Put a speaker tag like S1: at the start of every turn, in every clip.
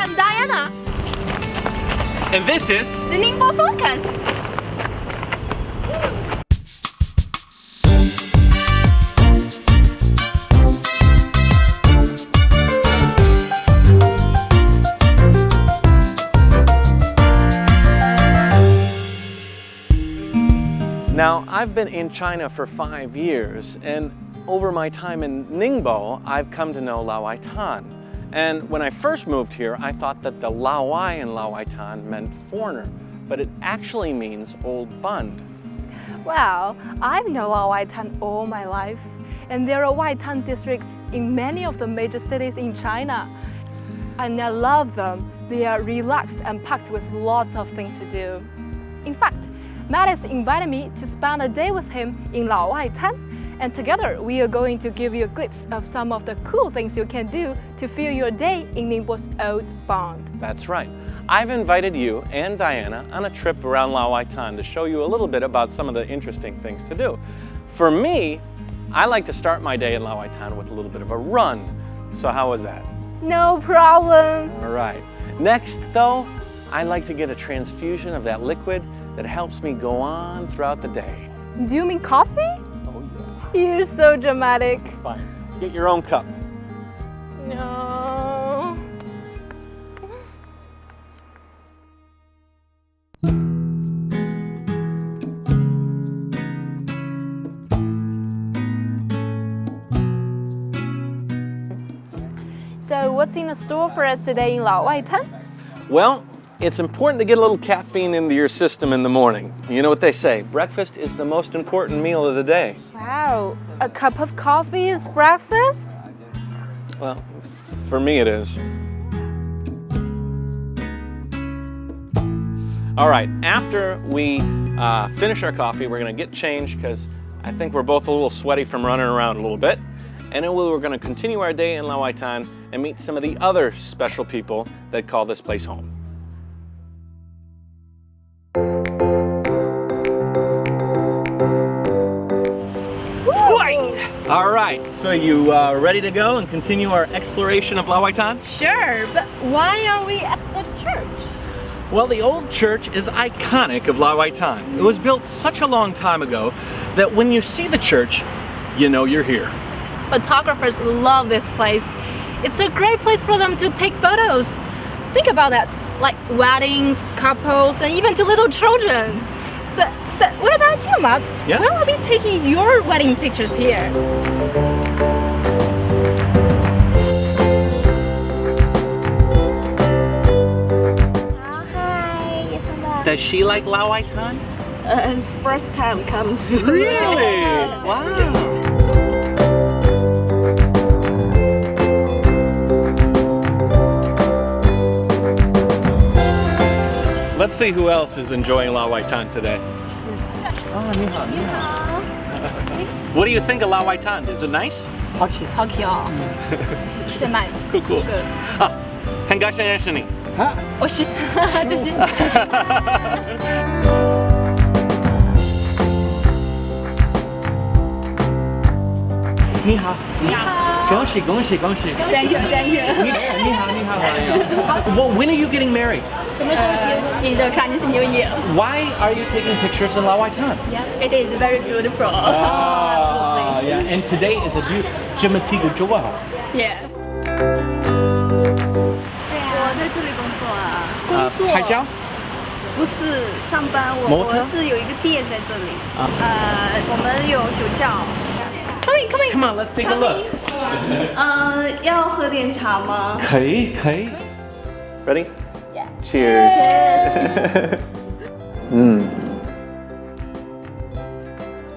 S1: I'm Diana.
S2: And this is
S1: The Ningbo Focus.
S2: Now, I've been in China for 5 years, and over my time in Ningbo, I've come to know LaoWaiTan. And when I first moved here, I thought that the Laowai in LaoWaiTan meant foreigner, but it actually means Old Bund.
S1: Well, I've known LaoWaiTan all my life, and there are Waitan districts in many of the major cities in China. And I love them. They are relaxed and packed with lots of things to do. In fact, Matt has invited me to spend a day with him in LaoWaiTan, and together we are going to give you a glimpse of some of the cool things you can do to fill your day in Ningbo's Old Bund.
S2: That's right. I've invited you and Diana on a trip around LaoWaiTan to show you a little bit about some of the interesting things to do. For me, I like to start my day in LaoWaiTan with a little bit of a run. So how was that?
S1: No problem.
S2: All right. Next, though, I like to get a transfusion of that liquid that helps me go on throughout the day.
S1: Do you mean coffee?
S2: Oh, yeah.
S1: You're so dramatic.
S2: Fine. Get your own cup.
S1: No. So what's in the store for us today in LaoWaiTan?
S2: Well, it's important to get a little caffeine into your system in the morning. You know what they say, breakfast is the most important meal of the day.
S1: Wow, a cup of coffee is breakfast?
S2: Well, for me it is. All right, after we finish our coffee, we're gonna get changed because I think we're both a little sweaty from running around a little bit. And then we're gonna continue our day in LaoWaiTan and meet some of the other special people that call this place home. All right, so you ready to go and continue our exploration of LaoWaiTan?
S1: Sure, but why are we at the church?
S2: Well, the old church is iconic of LaoWaiTan. It was built such a long time ago that when you see the church, you know you're here.
S1: Photographers love this place. It's a great place for them to take photos. Think about that, like weddings, couples, and even to little children. But what about you, Matt?
S2: Yeah?
S1: When will be taking your wedding pictures here?
S3: Hi, it's Emma.
S2: Does she like LaoWaiTan?
S3: It's first time come to.
S2: Really? Wow. Let's see who else is enjoying LaoWaiTan today. Oh, ni hao, ni hao. What do you think of LaoWaiTan? Is it nice?
S1: How cute. So nice.
S2: Cool, cool.
S1: Good.
S2: 很高兴认识你。
S1: 我是，这是。
S2: 你好，
S1: 你好。
S2: 恭喜恭喜恭喜。
S1: Thank you.
S2: 你好，你好，Well, when are you getting married?
S1: 什么时候结婚？你的 Chinese New Year.
S2: Why are you taking pictures in LaoWaiTan?
S1: Yes, it is very beautiful.
S2: Yeah, and today is a beautiful. 这么这个周啊。
S1: Yeah.
S3: 我在这里工作啊，
S1: 工作。
S2: 拍照？
S3: 不是上班，我是有一个店在这里。我们有酒窖。
S2: Come on, let's take a look.
S3: 要喝点茶吗？
S2: 可以。Ready? Yeah. Cheers.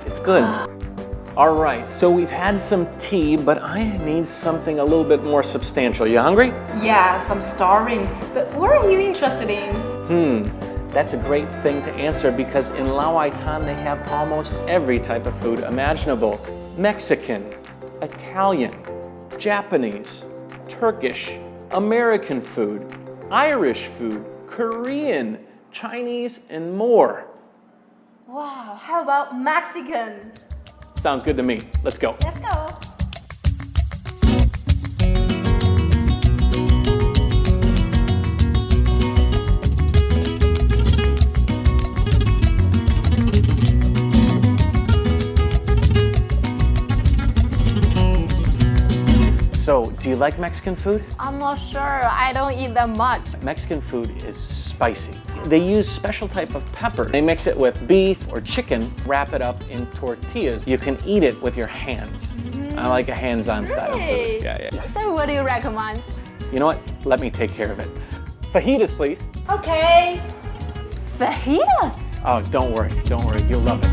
S2: It's good. All right, so we've had some tea, but I need something a little bit more substantial. You hungry?
S1: Yes, I'm starving. But what are you interested in?
S2: That's a great thing to answer because in LaoWaiTan they have almost every type of food imaginable. Mexican, Italian, Japanese, Turkish, American food, Irish food, Korean, Chinese, and more.
S1: Wow, how about Mexican?
S2: Sounds good to me. Let's go.
S1: Let's go.
S2: like Mexican food?
S1: I'm not sure. I don't eat that much.
S2: Mexican food is spicy. They use special type of pepper. They mix it with beef or chicken, wrap it up in tortillas. You can eat it with your hands. I like a hands-on style food. Yeah.
S1: So what do you recommend?
S2: You know what? Let me take care of it. Fajitas, please.
S1: Okay. Fajitas?
S2: Oh, don't worry. You'll love it.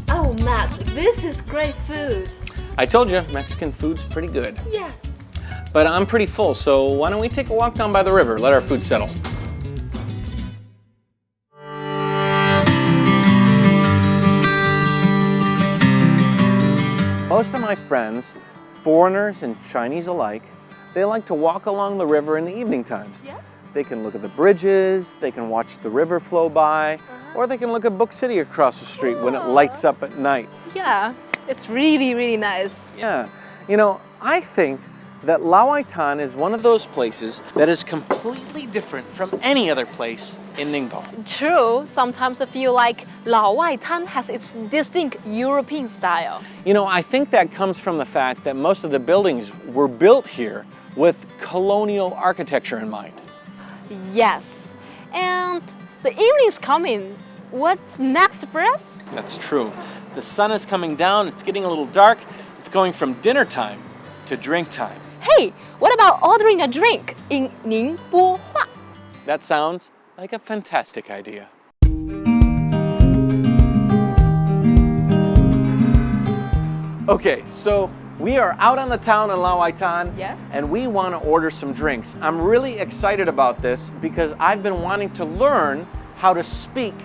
S1: Oh, Matt, this is great food.
S2: I told you, Mexican food's pretty good.
S1: Yes.
S2: But I'm pretty full, so why don't we take a walk down by the river, let our food settle. Most of my friends, foreigners and Chinese alike, they like to walk along the river in the evening times.
S1: Yes.
S2: They can look at the bridges, they can watch the river flow by, or they can look at Book City across the street when it lights up at night.
S1: Yeah, it's really, really nice.
S2: Yeah, you know, I think that LaoWaiTan is one of those places that is completely different from any other place in Ningbo.
S1: True, sometimes I feel like LaoWaiTan has its distinct European style.
S2: You know, I think that comes from the fact that most of the buildings were built here with colonial architecture in mind.
S1: Yes, and the evening's coming. What's next for us?
S2: That's true. The sun is coming down, it's getting a little dark. It's going from dinner time to drink time.
S1: Hey, what about ordering a drink in NingboHua?
S2: That sounds like a fantastic idea. Okay, so we are out on the town in LaoWaiTan.
S1: Yes.
S2: And we want to order some drinks. I'm really excited about this because I've been wanting to learn how to speak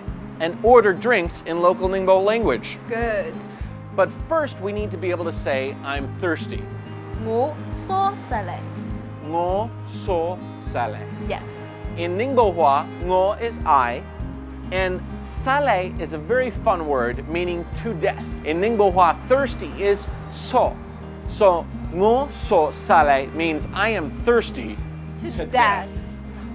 S2: and order drinks in local Ningbo language.
S1: Good.
S2: But first we need to be able to say, I'm thirsty.
S1: Ngo so sale.
S2: Ngo so sale.
S1: Yes.
S2: In NingboHua, ngo is I, and sale is a very fun word meaning to death. In NingboHua, thirsty is so. So, ngo so sale means I am thirsty to death.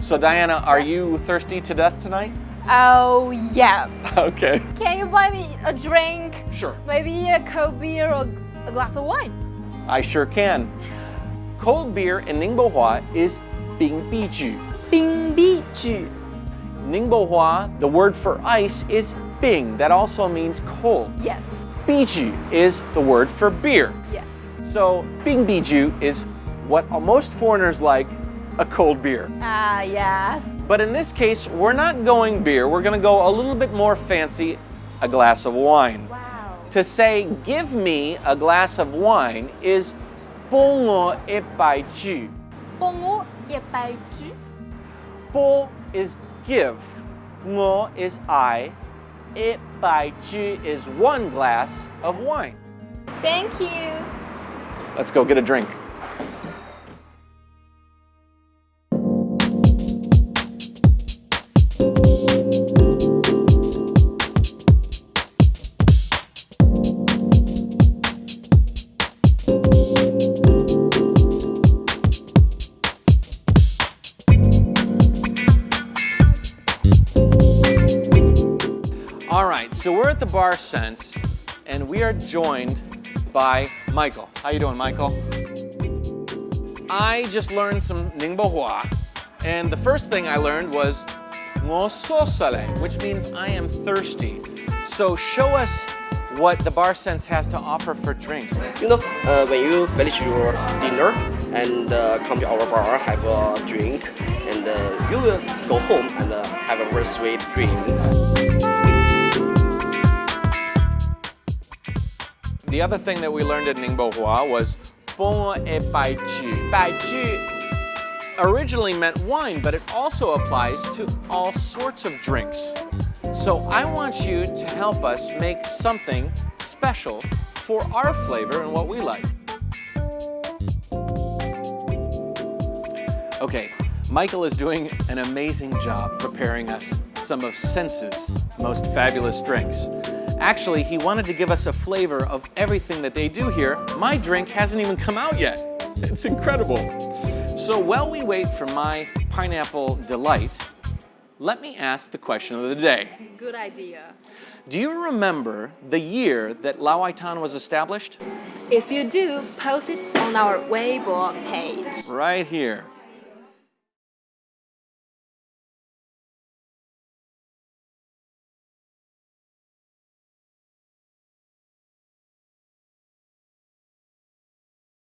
S2: So Diana, are you thirsty to death tonight?
S1: Oh, yeah.
S2: Okay.
S1: Can you buy me a drink?
S2: Sure.
S1: Maybe a cold beer or a glass of wine?
S2: I sure can. Cold beer in NingboHua is bingbiju.
S1: Bingbiju.
S2: NingboHua, the word for ice is bing. That also means cold.
S1: Yes.
S2: Biju is the word for beer.
S1: Yeah.
S2: So bingbiju is what most foreigners like, a cold beer.
S1: Ah, yes.
S2: But in this case, we're not going beer. We're going to go a little bit more fancy, a glass of wine.
S1: Wow.
S2: To say, give me a glass of wine is 帮我一杯酒.
S1: 帮我一杯酒.
S2: 帮 is give, 我 is I, 一杯酒 is one glass of wine.
S1: Thank you.
S2: Let's go get a drink. All right, so we're at the Bar Sense, and we are joined by Michael. How you doing, Michael? I just learned some NingboHua, and the first thing I learned was ngo so sale, which means I am thirsty. So show us what the Bar Sense has to offer for drinks.
S4: You know, when you finish your dinner and come to our bar, have a drink, and you will go home and have a very sweet drink.
S2: The other thing that we learned at NingboHua was 帮我一杯酒. 杯酒 originally meant wine, but it also applies to all sorts of drinks. So I want you to help us make something special for our flavor and what we like. Okay, Michael is doing an amazing job preparing us some of Sense's most fabulous drinks. Actually, he wanted to give us a flavor of everything that they do here. My drink hasn't even come out yet. It's incredible. So while we wait for my pineapple delight, let me ask the question of the day.
S1: Good idea.
S2: Do you remember the year that LaoWaiTan was established?
S1: If you do, post it on our Weibo page.
S2: Right here.